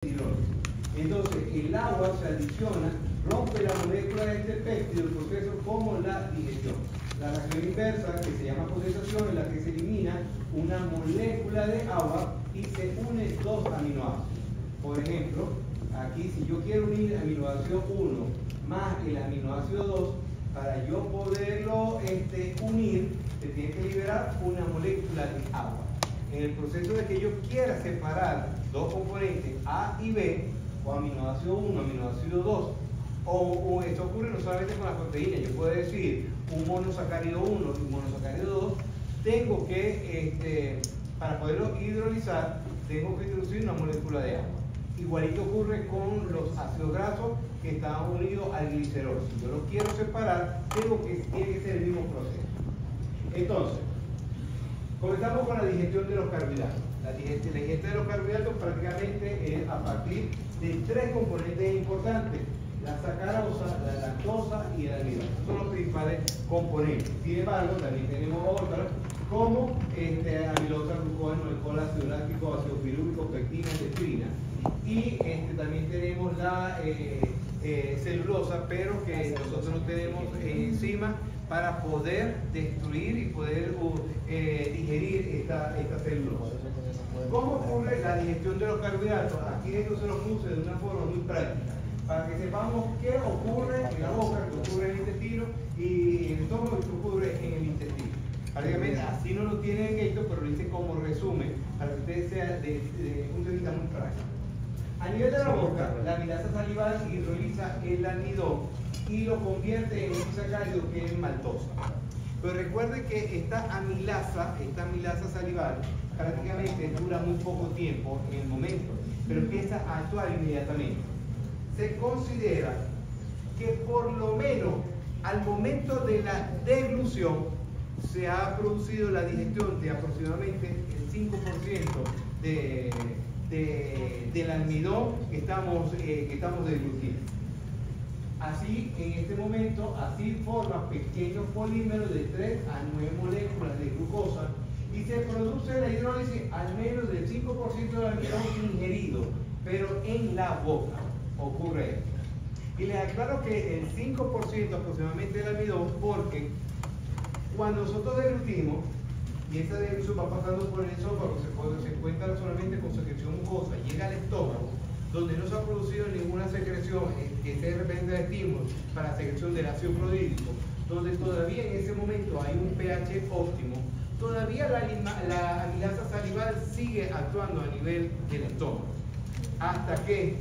Entonces, el agua se adiciona, rompe la molécula de este péptido, el proceso como la digestión. La reacción inversa, que se llama condensación, en la que se elimina una molécula de agua y se une dos aminoácidos. Por ejemplo, aquí si yo quiero unir el aminoácido 1 más el aminoácido 2, para yo poderlo unir, se tiene que liberar una molécula de agua. En el proceso de que yo quiera separar dos componentes A y B, o aminoácido 1, aminoácido 2, o esto ocurre no solamente con la proteína, yo puedo decir un monosacárido 1 y un monosacárido 2, tengo que, para poderlo hidrolizar, tengo que introducir una molécula de agua. Igualito ocurre con los ácidos grasos que están unidos al glicerol. Si yo los quiero separar, tiene que ser el mismo proceso. Entonces, comenzamos con la digestión de los carbohidratos. La digestión de los carbohidratos prácticamente es a partir de tres componentes importantes: la sacarosa, la lactosa y el almidón. Estos son los principales componentes. Sin embargo, también tenemos otras como amilosa, glucógeno, alcohol, ácido láctico, ácido pirúvico, pectina, dextrina. Y también tenemos la celulosa, pero que nosotros no tenemos enzimas para poder destruir y poder digerir esta celulosa. ¿Cómo ocurre la digestión de los carbohidratos? Aquí esto se lo puse de una forma muy práctica, para que sepamos qué ocurre en la boca, qué ocurre en el intestino y en el estómago, qué ocurre en el intestino. Prácticamente así no lo tienen en esto, pero lo hice como resumen, para que ustedes sean desde un punto de vista muy práctico. A nivel de la boca, la amilasa salival hidroliza el almidón y lo convierte en un sacárido que es maltosa. Pero recuerden que esta amilasa salival prácticamente dura muy poco tiempo en el momento, pero empieza a actuar inmediatamente. Se considera que por lo menos al momento de la deglución se ha producido la digestión de aproximadamente el 5% del almidón que estamos deglutiendo. Así, en este momento, así forma pequeños polímeros de 3 a 9 moléculas de glucosa y se produce la hidrólisis al menos del 5% del almidón ingerido, pero en la boca ocurre esto. Y les aclaro que el 5% aproximadamente del almidón, porque cuando nosotros deglutimos, y esta deglución va pasando por el esófago, se encuentra solamente con secreción mucosa, llega al estómago, donde no se ha producido ninguna secreción que esté de repente de estímulo para la secreción del ácido clorhídrico, donde todavía en ese momento hay un pH óptimo, todavía la amilasa salival sigue actuando a nivel del estómago, hasta que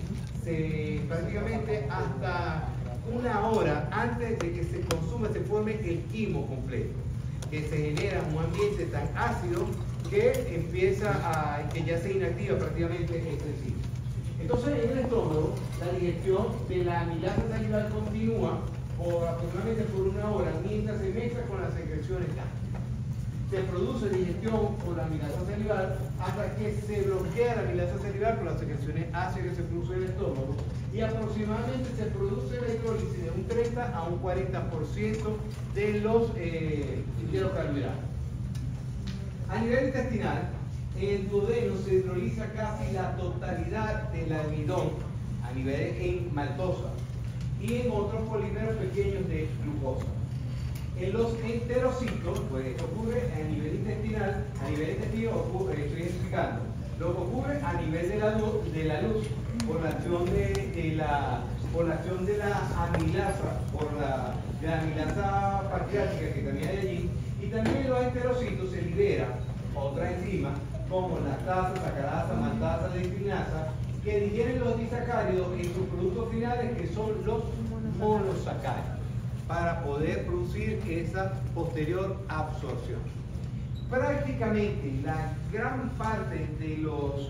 prácticamente hasta una hora antes de que se consuma, se forme el quimo completo, que se genera un ambiente tan ácido que que ya se inactiva prácticamente este enzima. Entonces, en el estómago, la digestión de la amilasa salival continúa aproximadamente por una hora, mientras se mezcla con las secreciones gástricas. Se produce digestión por la amilasa salival hasta que se bloquea la amilasa salival por las secreciones ácidas que se producen en el estómago, y aproximadamente se produce la hidrólisis de un 30 a un 40% de los carbohidratos. A nivel intestinal, en el duodeno se hidroliza casi la totalidad del almidón a nivel en maltosa y en otros polímeros pequeños de glucosa. En los enterocitos, pues esto ocurre a nivel intestinal, a nivel intestino ocurre, estoy explicando, lo que ocurre a nivel de la luz, por la acción de la amilasa, de la amilasa pancreática que también hay allí, y también en los enterocitos se libera otra enzima como lactasa, sacarasa, maltasa, dextrinasa, que digieren los disacáridos en sus productos finales, que son los monosacáridos, para poder producir esa posterior absorción. Prácticamente la gran parte de los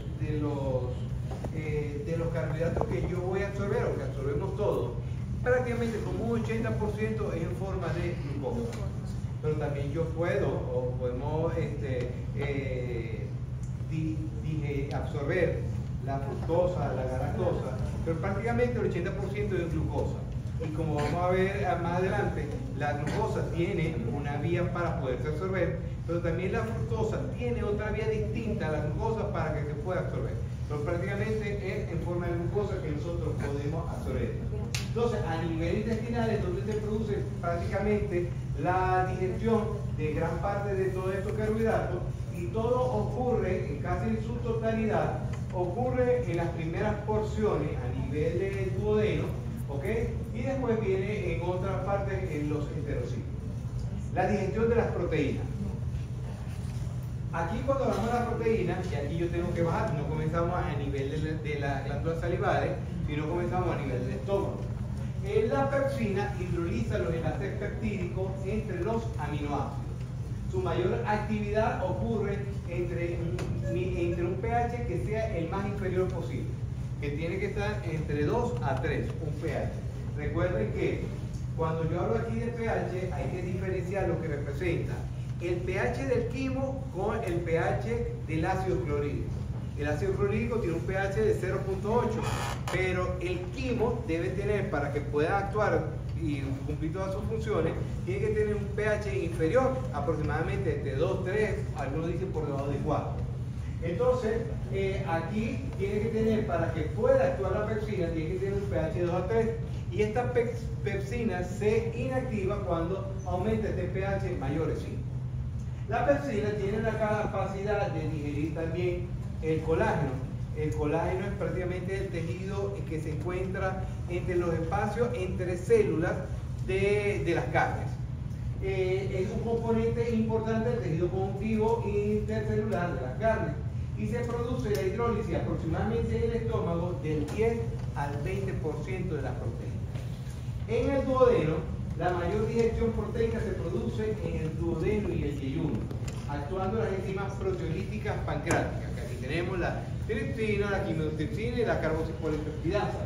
carbohidratos que yo voy a absorber, o que absorbemos todos, prácticamente como un 80% es en forma de glucosa. Pero también yo podemos absorber la fructosa, la galactosa, pero prácticamente el 80% es glucosa. Y como vamos a ver más adelante, la glucosa tiene una vía para poderse absorber, pero también la fructosa tiene otra vía distinta a la glucosa para que se pueda absorber. pero prácticamente es en forma de glucosa que nosotros podemos absorber. Entonces, a nivel intestinal es donde se produce prácticamente la digestión de gran parte de todos estos carbohidratos, y todo ocurre, casi en su totalidad, ocurre en las primeras porciones a nivel del duodeno, ¿ok? Y después viene en otras partes en los enterocitos. La digestión de las proteínas. Aquí cuando hablamos de las proteínas, y aquí yo tengo que bajar, no comenzamos a nivel de las glándulas salivares, sino comenzamos a nivel del estómago. La pepsina hidroliza los enlaces peptídicos entre los aminoácidos. Su mayor actividad ocurre entre un pH que sea el más inferior posible, que tiene que estar entre 2 a 3, un pH. Recuerden que cuando yo hablo aquí de pH hay que diferenciar lo que representa el pH del quimo con el pH del ácido clorhídrico. El ácido clorhídrico tiene un pH de 0.8, pero el quimo debe tener, para que pueda actuar y cumplir todas sus funciones, tiene que tener un pH inferior, aproximadamente entre 2, 3, algunos dicen por debajo de 4. Entonces, aquí tiene que tener, para que pueda actuar la pepsina, tiene que tener un pH de 2 a 3, y esta pepsina se inactiva cuando aumenta este pH mayor de 5. La pepsina tiene la capacidad de digerir también el colágeno. El colágeno es prácticamente el tejido que se encuentra entre los espacios entre células de las carnes. Es un componente importante del tejido conjuntivo intercelular de las carnes, y se produce la hidrólisis aproximadamente en el estómago del 10 al 20% de las proteínas. En el duodeno, la mayor digestión proteica se produce en el duodeno y el yeyuno, actuando las enzimas proteolíticas pancreáticas. Aquí tenemos la tripsina, la quimiotripsina y la carboxipolipeptidasa.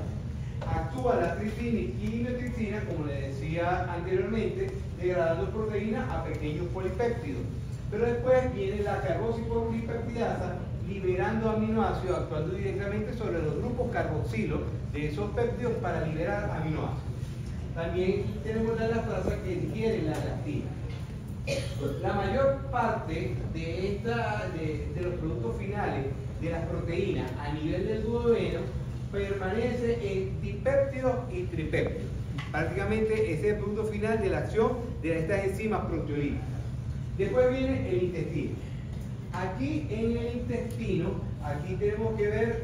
Actúa la tripsina y quimiotripsina, como les decía anteriormente, degradando proteínas a pequeños polipéptidos. Pero después viene la carboxipolipeptidasa, liberando aminoácidos, actuando directamente sobre los grupos carboxilo de esos péptidos para liberar aminoácidos. También tenemos la lactasa, que digiere la lactina. La mayor parte de los productos finales de las proteínas a nivel del duodeno permanece en dipéptidos y tripéptidos. Prácticamente ese es el producto final de la acción de estas enzimas proteolíticas. Después viene el intestino. Aquí en el intestino, aquí tenemos que ver,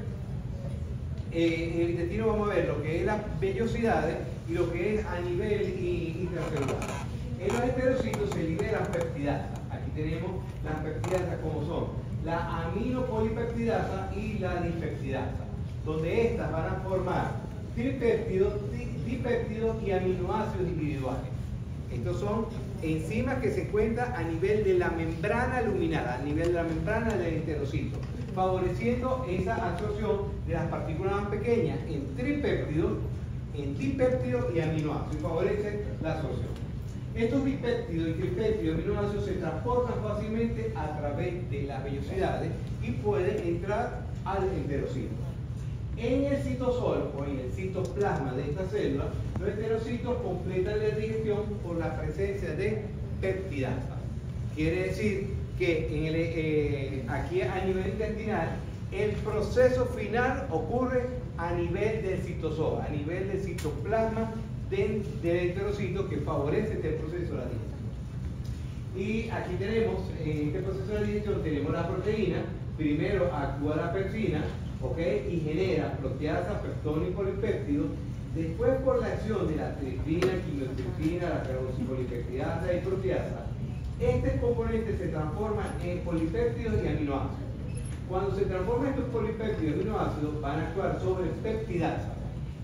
en el intestino vamos a ver lo que es las vellosidades y lo que es a nivel intracelular. En los enterocitos se liberan peptidasas. Aquí tenemos las peptidasas como son la aminopolipeptidasa y la dipeptidasa, donde estas van a formar tripéptidos, dipéptidos y aminoácidos individuales. Estos son enzimas que se encuentran a nivel de la membrana luminal, a nivel de la membrana del enterocito, favoreciendo esa absorción de las partículas más pequeñas en tripéptidos, en dipéptidos y aminoácidos, y favorecen la absorción. Estos dipéptidos y tripéptidos y aminoácidos se transportan fácilmente a través de las vellosidades y pueden entrar al enterocito. En el citosol o en el citoplasma de esta célula, los enterocitos completan la digestión por la presencia de peptidasa. Quiere decir que aquí a nivel intestinal, el proceso final ocurre a nivel del citosol, a nivel del citoplasma del enterocito, que favorece este proceso de la digestión. Y aquí tenemos, en este proceso de la digestión, tenemos la proteína. Primero actúa la pepsina, y genera proteasa, peptones y polipéptidos. Después, por la acción de la tripsina, quimiotripsina, la carboxipolipeptidasa y proteasa, este componente se transforma en polipéptidos y aminoácidos. Cuando se transforman estos polipéptidos y aminoácidos, van a actuar sobre peptidasa.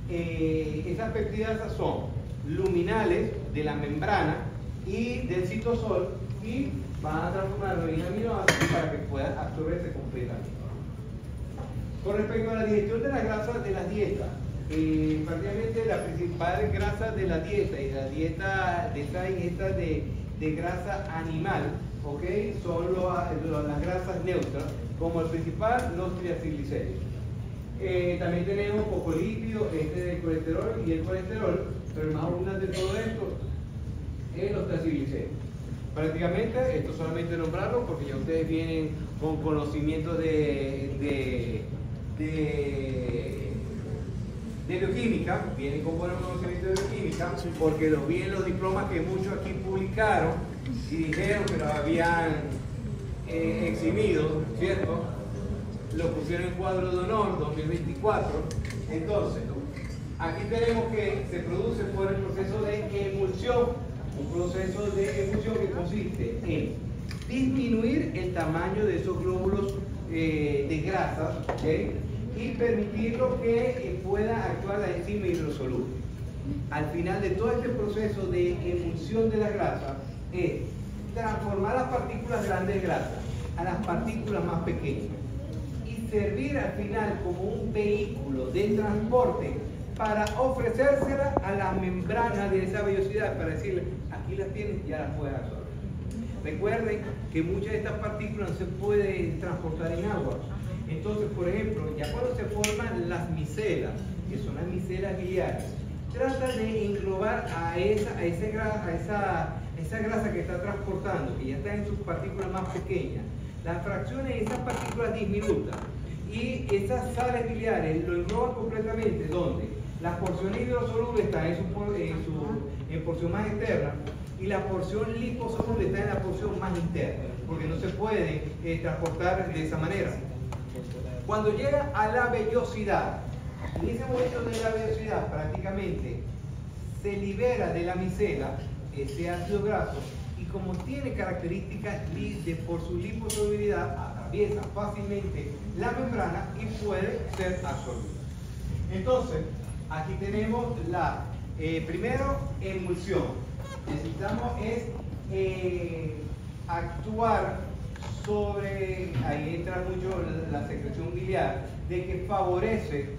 Esas peptidasas son luminales de la membrana y del citosol, y van a transformarlo en aminoácidos para que puedan absorberse completamente. Con respecto a la digestión de las grasas de las dietas, prácticamente la principal grasa de la dieta y la dieta de esta ingesta de grasa animal, son las grasas neutras, como el principal, los triacilglicéridos. También tenemos fosfolípidos, del colesterol y el colesterol, pero el más abundante de todo esto es los triacilglicéridos. Prácticamente, esto solamente nombrarlo porque ya ustedes vienen con conocimiento de de bioquímica, vienen con buenos conocimientos de bioquímica, porque los vi en los diplomas que muchos aquí publicaron y dijeron que los habían eximido, ¿cierto? Lo pusieron en cuadro de honor 2024. Entonces, aquí tenemos que se produce por el proceso de emulsión, un proceso de emulsión que consiste en disminuir el tamaño de esos glóbulos de grasa, ¿okay? Y permitirlo que pueda actuar la enzima hidrosoluble. Al final de todo este proceso de emulsión de la grasa es transformar las partículas grandes de grasa a las partículas más pequeñas y servir al final como un vehículo de transporte para ofrecérsela a la membrana de esa vellosidad, para decirle, aquí las tienes, ya las puedes absorber. Recuerden que muchas de estas partículas no se pueden transportar en agua. Entonces, por ejemplo, ya cuando se forman las micelas, que son las micelas biliares, trata de englobar a esa grasa que está transportando, que ya está en sus partículas más pequeñas, las fracciones de esas partículas diminutas y esas sales biliares lo engloban completamente, donde las porciones hidrosolubles están en porción más externa y la porción liposoluble está en la porción más interna, porque no se puede transportar de esa manera. Cuando llega a la vellosidad, en ese momento de la vellosidad prácticamente se libera de la micela ese ácido graso y como tiene características por su liposolubilidad, atraviesa fácilmente la membrana y puede ser absorbida. Entonces, aquí tenemos la, primero, emulsión. Necesitamos actuar sobre, ahí entra mucho la secreción biliar, de que favorece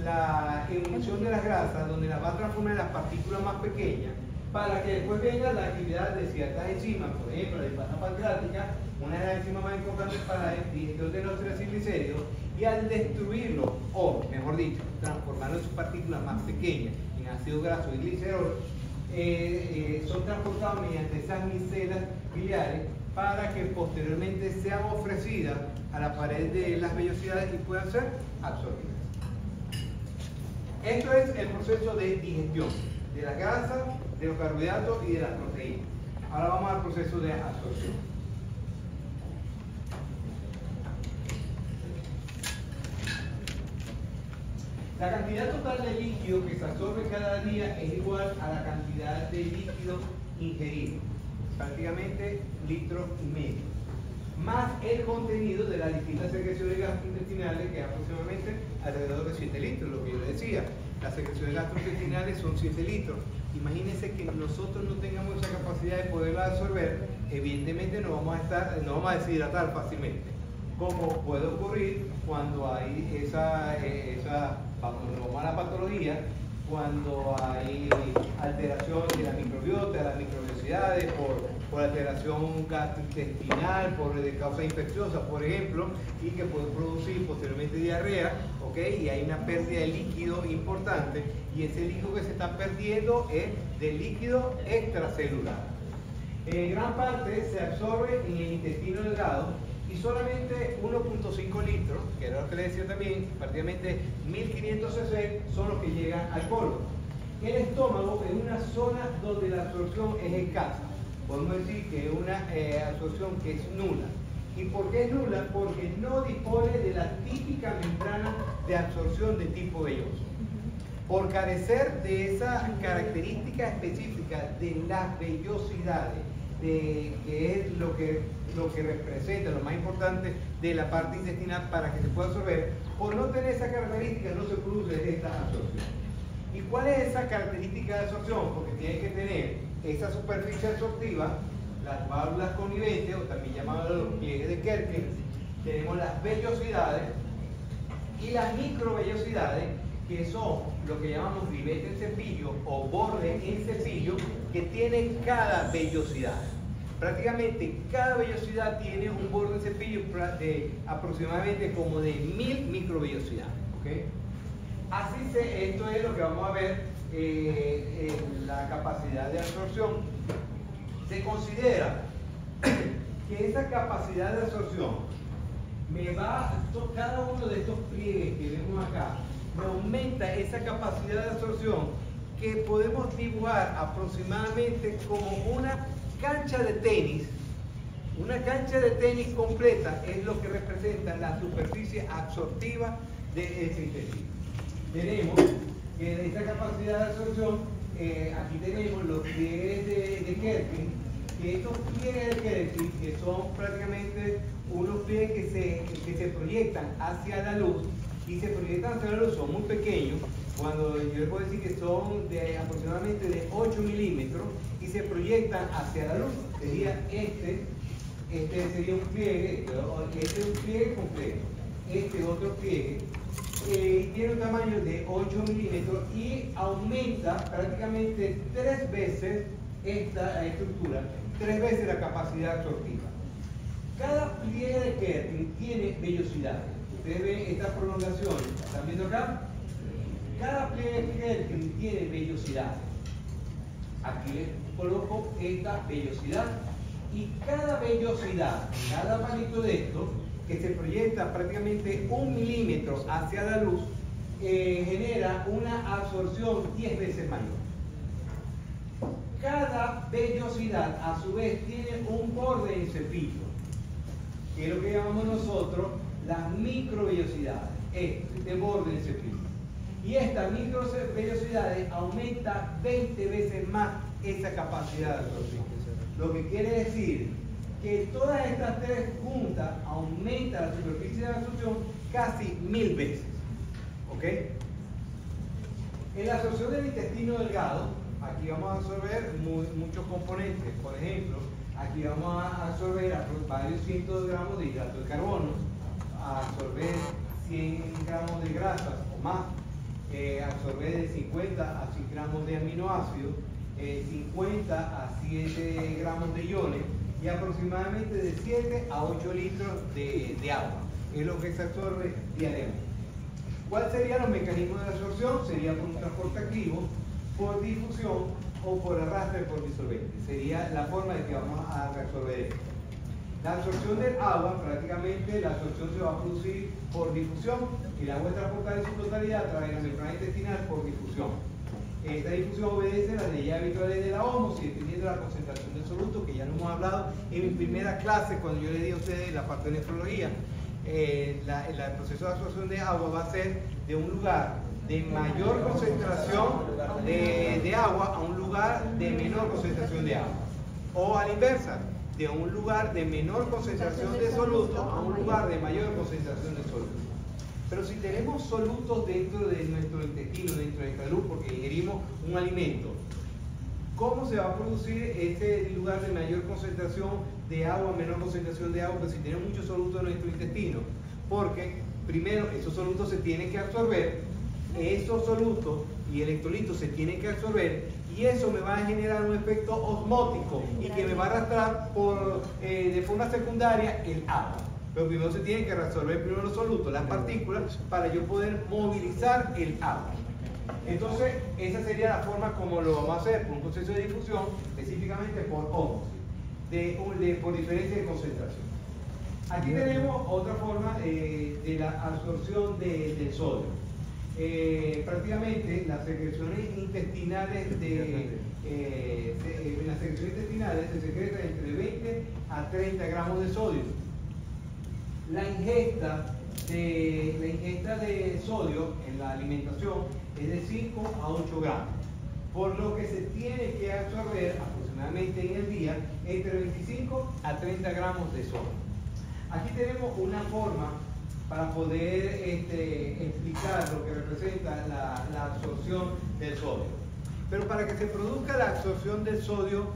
la emulsión de las grasas, donde las va a transformar en las partículas más pequeñas, para que después venga la actividad de ciertas enzimas, por ejemplo, la lipasa pancreática, una de las enzimas más importantes para el digestión de los triglicéridos, y al destruirlo, o mejor dicho, transformarlo en sus partículas más pequeñas, en ácido graso y glicerol, son transportados mediante esas micelas biliares para que posteriormente sean ofrecidas a la pared de las vellosidades y puedan ser absorbidas. Esto es el proceso de digestión de las grasas, de los carbohidratos y de las proteínas. Ahora vamos al proceso de absorción. La cantidad total de líquido que se absorbe cada día es igual a la cantidad de líquido ingerido, prácticamente litro y medio, más el contenido de las distintas secreciones gastrointestinales, que es aproximadamente alrededor de 7 litros, lo que yo decía. Las secreciones gastrointestinales son 7 litros. Imagínense que nosotros no tengamos esa capacidad de poderla absorber, evidentemente no vamos a deshidratar fácilmente, como puede ocurrir cuando hay vamos a la patología, cuando hay alteración de la microbiota, de las microvellosidades, por alteración gastrointestinal, por causa infecciosa, por ejemplo, y que puede producir posteriormente diarrea, ¿ok? Y hay una pérdida de líquido importante, y ese líquido que se está perdiendo es de líquido extracelular. Gran parte se absorbe en el intestino delgado, y solamente 1.5 litros, que era lo que le decía también, prácticamente 1500 cc son los que llegan al colon. El estómago es una zona donde la absorción es escasa. Podemos decir que es una absorción que es nula. ¿Y por qué es nula? Porque no dispone de la típica membrana de absorción de tipo velloso. Por carecer de esa característica específica de las vellosidades, que es lo que representa, lo más importante de la parte intestinal para que se pueda absorber, por no tener esa característica no se produce esta absorción. ¿Y cuál es esa característica de absorción? Porque tiene que tener esa superficie absortiva, las válvulas conniventes, o también llamadas los pliegues de Kerpen, tenemos las vellosidades y las microvellosidades, que son lo que llamamos ribete en cepillo o borde en cepillo, que tiene cada vellosidad. Prácticamente cada vellosidad tiene un borde en cepillo de aproximadamente como de 1000 microvellosidades. ¿Okay? Esto es lo que vamos a ver en la capacidad de absorción. Se considera que esa capacidad de absorción cada uno de estos pliegues que vemos acá, me aumenta esa capacidad de absorción que podemos dibujar aproximadamente como una cancha de tenis. Una cancha de tenis completa es lo que representa la superficie absortiva de ese intestino. Tenemos que de esta capacidad de absorción, aquí tenemos los pliegues de Kerpen, que estos pliegues de Kerpen, que son prácticamente unos pliegues que se proyectan hacia la luz, y se proyectan hacia la luz, son muy pequeños, cuando yo les puedo decir que son de aproximadamente de 8 milímetros, y se proyectan hacia la luz. Sería este sería un pliegue, este es un pliegue completo, este otro pliegue, tiene un tamaño de 8 milímetros y aumenta prácticamente 3 veces esta estructura, 3 veces la capacidad absortiva. Cada pliegue de Kerpen tiene vellosidades. Ustedes ven estas prolongaciones, ¿están viendo acá? Cada pliegue de Kerpen tiene vellosidades. Aquí les coloco esta vellosidad. Y cada vellosidad, cada palito de estos, que se proyecta prácticamente 1 milímetro hacia la luz, genera una absorción 10 veces mayor. Cada vellosidad, a su vez, tiene un borde en cepillo, que es lo que llamamos nosotros las microvellosidades, este borde en cepillo. Y estas microvellosidades aumentan 20 veces más esa capacidad de absorción. Lo que quiere decir que todas estas tres juntas aumentan la superficie de absorción casi 1000 veces. ¿Ok? En la absorción del intestino delgado, aquí vamos a absorber muchos componentes. Por ejemplo, aquí vamos a absorber varios cientos de gramos de hidrato de carbono, a absorber 100 gramos de grasas o más, absorber de 50 a 100 gramos de aminoácidos, 50 a 7 gramos de iones y aproximadamente de 7 a 8 litros de agua. Es lo que se absorbe diariamente. ¿Cuáles serían los mecanismos de absorción? Sería por un transporte activo, por difusión o por arrastre por disolvente. Sería la forma de que vamos a reabsorber esto. La absorción del agua, prácticamente la absorción se va a producir por difusión. El agua es transportada en su totalidad a través de la membrana intestinal por difusión. Esta difusión obedece a las leyes habituales de la ósmosis, dependiendo de la concentración del soluto, que ya lo hemos hablado en mi primera clase, cuando yo le di a ustedes la parte de nefrología. El proceso de absorción de agua va a ser de un lugar de mayor concentración de agua a un lugar de menor concentración de agua. O a la inversa, de un lugar de menor concentración de soluto a un lugar de mayor concentración de soluto. Pero si tenemos solutos dentro de nuestro intestino, dentro de nuestra luz, porque ingerimos un alimento, ¿cómo se va a producir este lugar de mayor concentración de agua, menor concentración de agua? Pues si tenemos muchos solutos en nuestro intestino, porque primero esos solutos se tienen que absorber, esos solutos y electrolitos se tienen que absorber, y eso me va a generar un efecto osmótico y que me va a arrastrar de forma secundaria el agua. Pero primero se tienen que reabsorber primero los solutos, las partículas, para yo poder movilizar el agua. Entonces, esa sería la forma como lo vamos a hacer, por un proceso de difusión, específicamente por ósmosis, por diferencia de concentración. Aquí tenemos otra forma de la absorción del sodio. Prácticamente las secreciones intestinales se secretan entre 20 a 30 gramos de sodio. La ingesta de sodio en la alimentación es de 5 a 8 gramos, por lo que se tiene que absorber aproximadamente en el día entre 25 a 30 gramos de sodio. Aquí tenemos una forma para poder explicar lo que representa la absorción del sodio. Pero para que se produzca la absorción del sodio,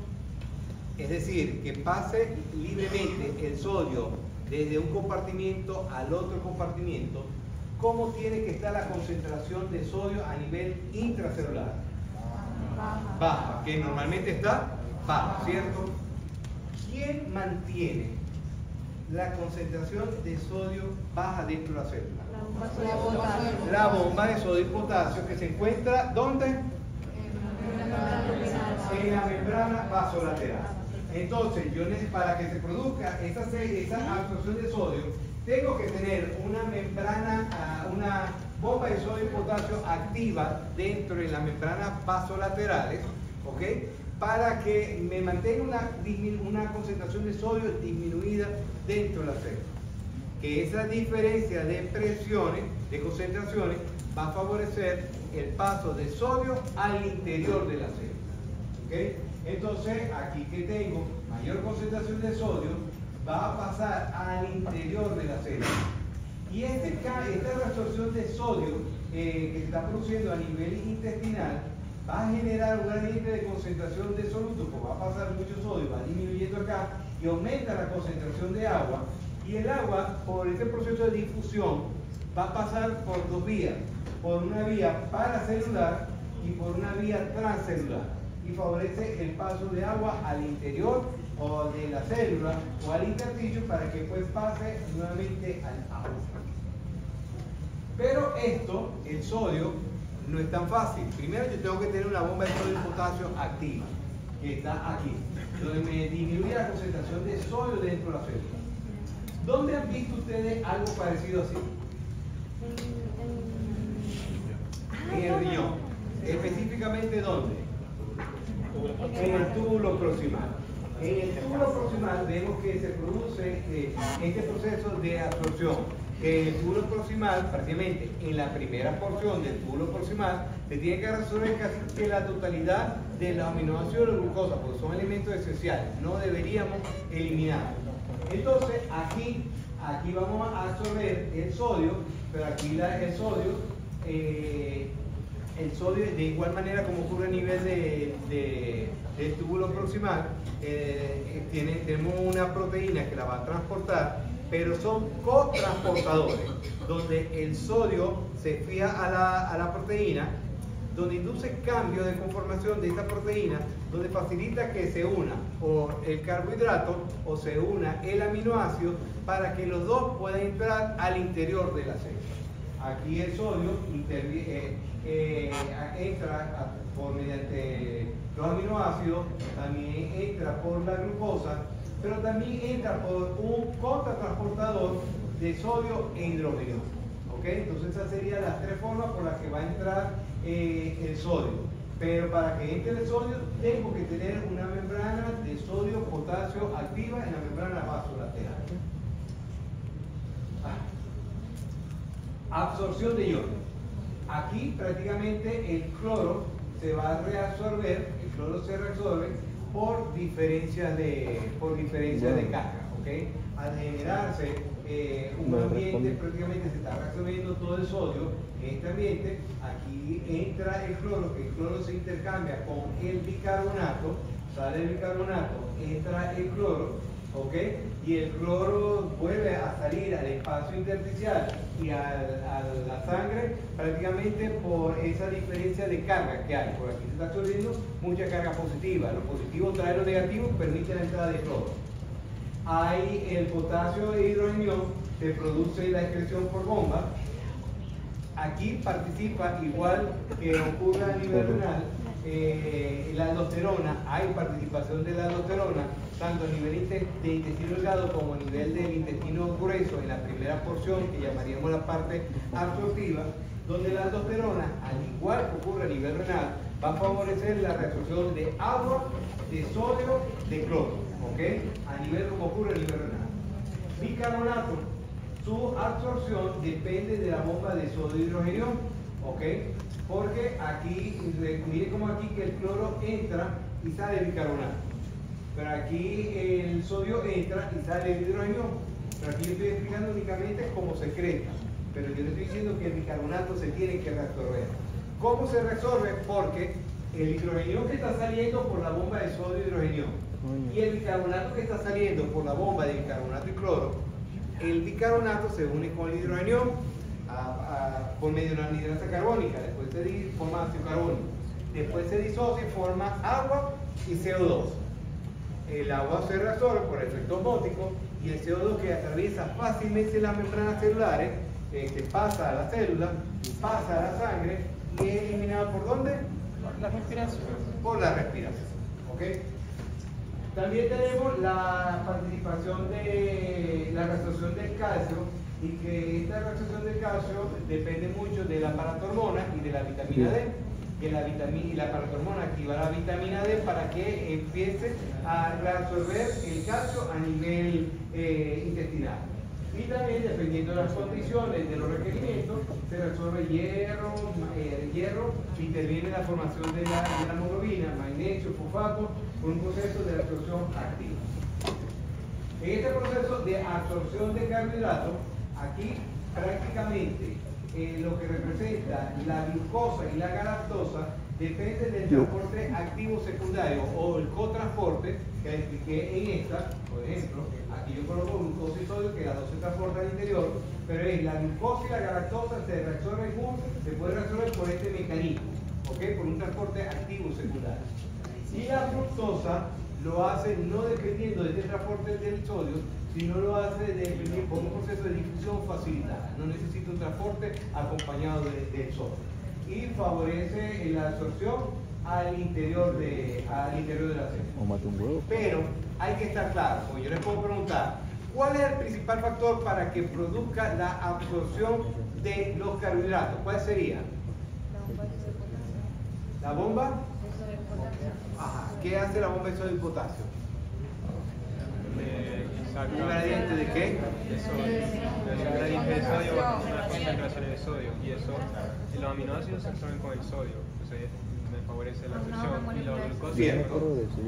es decir, que pase libremente el sodio desde un compartimiento al otro compartimiento, ¿cómo tiene que estar la concentración de sodio a nivel intracelular? Baja, que normalmente está baja, ¿cierto? ¿Quién mantiene la concentración de sodio baja dentro de la célula? La bomba de sodio y potasio, que se encuentra ¿dónde? En la membrana vasolateral. Entonces, para que se produzca esa absorción de sodio, tengo que tener una membrana, una bomba de sodio y potasio activa dentro de las membranas vasolaterales, ¿ok? Para que me mantenga una concentración de sodio disminuida dentro de la célula. Que esa diferencia de presiones, de concentraciones, va a favorecer el paso de sodio al interior de la célula, ¿ok? Entonces, aquí que tengo mayor concentración de sodio, va a pasar al interior de la célula. Y esta reabsorción de sodio que se está produciendo a nivel intestinal va a generar un gradiente de concentración de soluto, porque va a pasar mucho sodio, va disminuyendo acá y aumenta la concentración de agua. Y el agua, por este proceso de difusión, va a pasar por dos vías, por una vía paracelular y por una vía transcelular, y favorece el paso de agua al interior o de la célula o al intersticio para que pues pase nuevamente al agua. Pero esto, el sodio, no es tan fácil. Primero yo tengo que tener una bomba de sodio y potasio activa, que está aquí, donde me disminuye la concentración de sodio dentro de la célula. ¿Dónde han visto ustedes algo parecido así? En el riñón. ¿Específicamente dónde? En el túbulo proximal. En el túbulo proximal vemos que se produce este proceso de absorción. El túbulo proximal, prácticamente en la primera porción del túbulo proximal, se tiene que resolver casi que la totalidad de los aminoácidos de la glucosa, porque son elementos esenciales, no deberíamos eliminarlos. Entonces, aquí vamos a absorber el sodio, pero aquí el sodio, de igual manera como ocurre a nivel del túbulo proximal, tenemos una proteína que la va a transportar, pero son cotransportadores, donde el sodio se fija a la proteína, donde induce cambio de conformación de esta proteína, donde facilita que se una o el carbohidrato o se una el aminoácido para que los dos puedan entrar al interior de la célula. Aquí el sodio entra mediante los aminoácidos, también entra por la glucosa, pero también entra por un contratransportador de sodio e hidrógeno. ¿Okay? Entonces esas serían las tres formas por las que va a entrar el sodio. Pero para que entre el sodio tengo que tener una membrana de sodio-potasio activa en la membrana vasolateral. Absorción de iones. Aquí prácticamente el cloro se va a reabsorber, el cloro se reabsorbe por diferencia de carga, ¿okay? Al generarse un ambiente, prácticamente se está reabsorbiendo todo el sodio en este ambiente. Aquí entra el cloro, que el cloro se intercambia con el bicarbonato, sale el bicarbonato, entra el cloro, ¿ok? Y el cloro vuelve a salir al espacio intersticial y a la sangre prácticamente por esa diferencia de carga que hay. Por aquí se está absorbiendo mucha carga positiva. Lo positivo trae lo negativo, permite la entrada de cloro. Hay el potasio e hidrógeno, se produce la excreción por bomba. Aquí participa, igual que ocurre a nivel renal, la aldosterona. Hay participación de la aldosterona tanto a nivel de intestino delgado como a nivel del intestino grueso en la primera porción, que llamaríamos la parte absortiva, donde la aldosterona, al igual que ocurre a nivel renal, va a favorecer la reabsorción de agua, de sodio, de cloro, ¿ok? A nivel como ocurre a nivel renal. Bicarbonato, su absorción depende de la bomba de sodio y hidrógeno, ¿ok? Porque aquí, mire como aquí que el cloro entra y sale el bicarbonato. Pero aquí el sodio entra y sale el hidrógeno. Pero aquí yo estoy explicando únicamente cómo se secreta. Pero yo le estoy diciendo que el bicarbonato se tiene que reabsorber. ¿Cómo se reabsorbe? Porque el hidrógeno que está saliendo por la bomba de sodio y hidrógeno y el bicarbonato que está saliendo por la bomba de bicarbonato y cloro, el bicarbonato se une con el hidrógeno por medio de una anhidrasa carbónica, después se forma ácido carbónico, después se disocia y forma agua y CO2. El agua se reabsorbe por efecto óptico y el CO2 que atraviesa fácilmente las membranas celulares, que pasa a la célula, pasa a la sangre y es eliminado ¿por dónde? Por la respiración. Por la respiración. ¿Okay? También tenemos la participación de la reabsorción del calcio, y que esta reabsorción del calcio depende mucho de la paratormona y de la vitamina D. Que la paratormona activa la vitamina D para que empiece a reabsorber el calcio a nivel intestinal. Y también, dependiendo de las condiciones, de los requerimientos, se reabsorbe hierro, interviene en la formación de la hemoglobina, magnesio, fosfato, por un proceso de absorción activa. En este proceso de absorción de carbohidratos, aquí prácticamente lo que representa la glucosa y la galactosa depende del transporte activo secundario o el cotransporte que expliqué en esta. Por ejemplo, aquí yo coloco glucosa y sodio, que las dos se transportan al interior, pero es la glucosa y la galactosa se puede reabsorber por este mecanismo, ¿okay? Por un transporte activo secundario. Y la fructosa lo hace no dependiendo de este transporte del sodio, sino lo hace por un proceso de difusión facilitada. No necesita un transporte acompañado del sodio. Y favorece la absorción al interior de la célula. Pero hay que estar claro, porque yo les puedo preguntar, ¿cuál es el principal factor para que produzca la absorción de los carbohidratos? ¿Cuál sería? ¿La bomba? Ajá. ¿Qué hace la bomba de sodio y potasio? ¿Un gradiente de qué? De sodio. El gradiente de sodio va a unas concentraciones de sodio y eso, y los aminoácidos se absorben con el sodio. Entonces me favorece la absorción y la glucosa. Bien.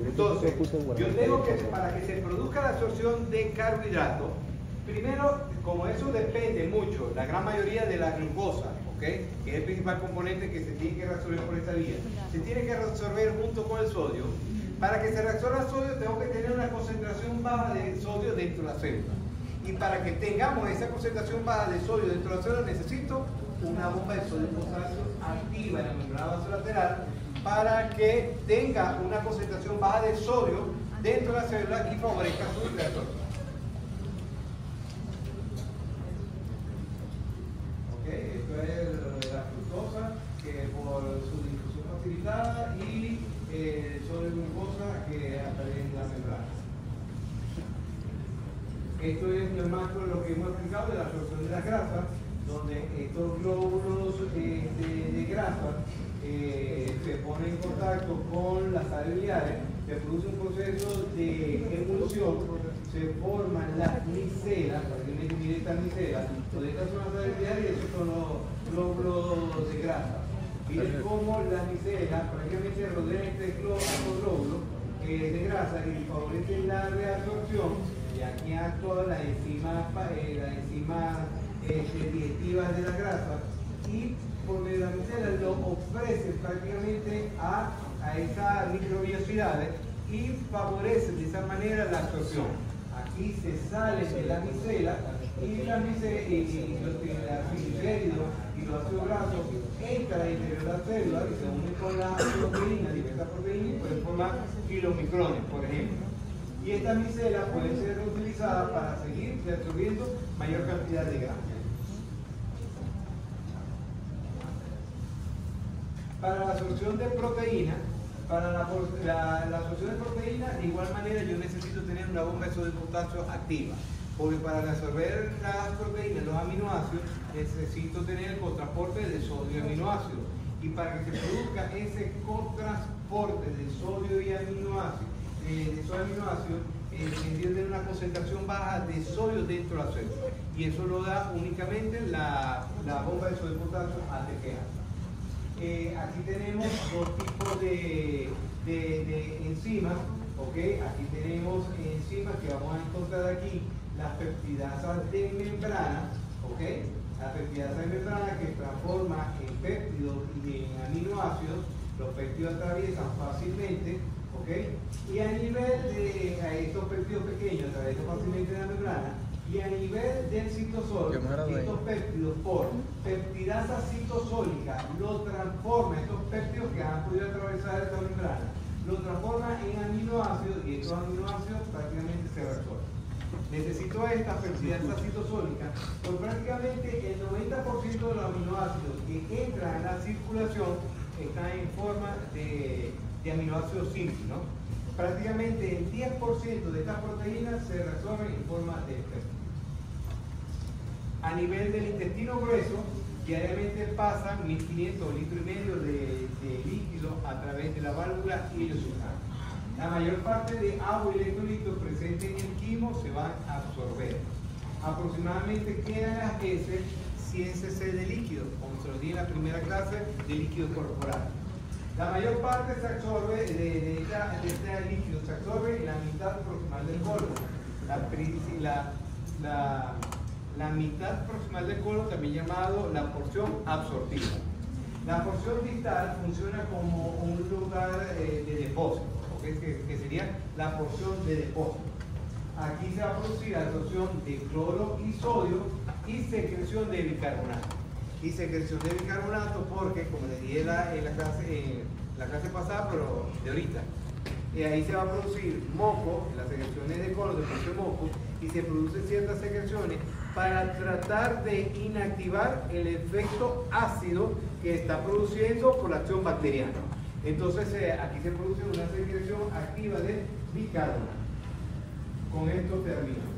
Entonces, yo tengo que, para que se produzca la absorción de carbohidratos, primero, como eso depende mucho, la gran mayoría de la glucosa, ¿okay? Que es el principal componente que se tiene que reabsorber por esta vía, se tiene que reabsorber junto con el sodio. Para que se reabsorba el sodio tengo que tener una concentración baja de sodio dentro de la célula. Y para que tengamos esa concentración baja de sodio dentro de la célula necesito una bomba de sodio y potasio activa en la membrana basolateral para que tenga una concentración baja de sodio dentro de la célula y favorezca su reabsorción. Esto es la fructosa, que por su difusión facilitada, y sodio y glucosa que aparecen en la membrana. Esto es el macro de lo que hemos explicado de la absorción de las grasas, donde estos glóbulos de grasa se ponen en contacto con las sales biliares, se produce un proceso de emulsión, se forman las micelas, para que me mire estas micelas, donde estas son las sales biliares y estos son los glóbulos de grasa. Miren cómo las micelas prácticamente rodean estos glóbulos de grasa y favorecen la reabsorción, y aquí actúan las enzimas digestivas de la grasa, y por medio de las micelas lo ofrecen prácticamente a esas microbiosidades y favorecen de esa manera la absorción. Aquí se salen de las micelas y los triglicéridos y los ácidos grasos entran al interior de la célula y se unen con la proteína, diversas proteínas, y pueden formar kilomicrones, por ejemplo. Y estas micelas pueden ser reutilizadas para seguir absorbiendo mayor cantidad de grasa. Para la absorción de proteína, la absorción de proteína, de igual manera yo necesito tener una bomba de sodio y potasio activa, porque para absorber las proteínas, los aminoácidos, necesito tener el cotransporte de sodio y aminoácidos. Y para que se produzca ese cotransporte de sodio y aminoácidos, se tiene una concentración baja de sodio dentro de la célula. Y eso lo da únicamente la bomba de sodio y potasio ATPase. Aquí tenemos dos tipos de enzimas, ¿okay? Aquí tenemos enzimas que vamos a encontrar aquí, las peptidasas de membrana, ¿okay? Las peptidasas de membrana que transforman en péptidos y en aminoácidos. Los péptidos atraviesan fácilmente, ¿okay? Y a nivel de estos péptidos pequeños atraviesan fácilmente la membrana. Y a nivel del citosol, estos péptidos por peptidasa citosólica lo transforman, estos péptidos que han podido atravesar esta membrana, lo transforman en aminoácidos, y estos aminoácidos prácticamente se reabsorben. Necesito esta peptidasa citosólica, porque prácticamente el 90% de los aminoácidos que entran en la circulación están en forma de aminoácidos simples, ¿no? prácticamente el 10% de estas proteínas se reabsorben en forma de esperma. A nivel del intestino grueso, diariamente pasan 1500 litros y medio de líquido a través de la válvula ileocecal. La mayor parte de agua y electrolitos presentes en el quimo se van a absorber. Aproximadamente quedan las heces 100 cc de líquido, como se lo di en la primera clase, de líquido corporal. La mayor parte se absorbe de este líquido, se absorbe en la mitad proximal del colon. La mitad proximal del colon, también llamado la porción absortiva. La porción distal funciona como un lugar de depósito, ¿okay? que sería la porción de depósito. Aquí se va a producir absorción de cloro y sodio y secreción de bicarbonato. Y secreción de bicarbonato porque, como les dije en la clase pasada, pero de ahorita, ahí se va a producir moco, las secreciones de colon se produce moco y se producen ciertas secreciones para tratar de inactivar el efecto ácido que está produciendo por la acción bacteriana. Entonces aquí se produce una secreción activa de bicarbonato. Con esto termino.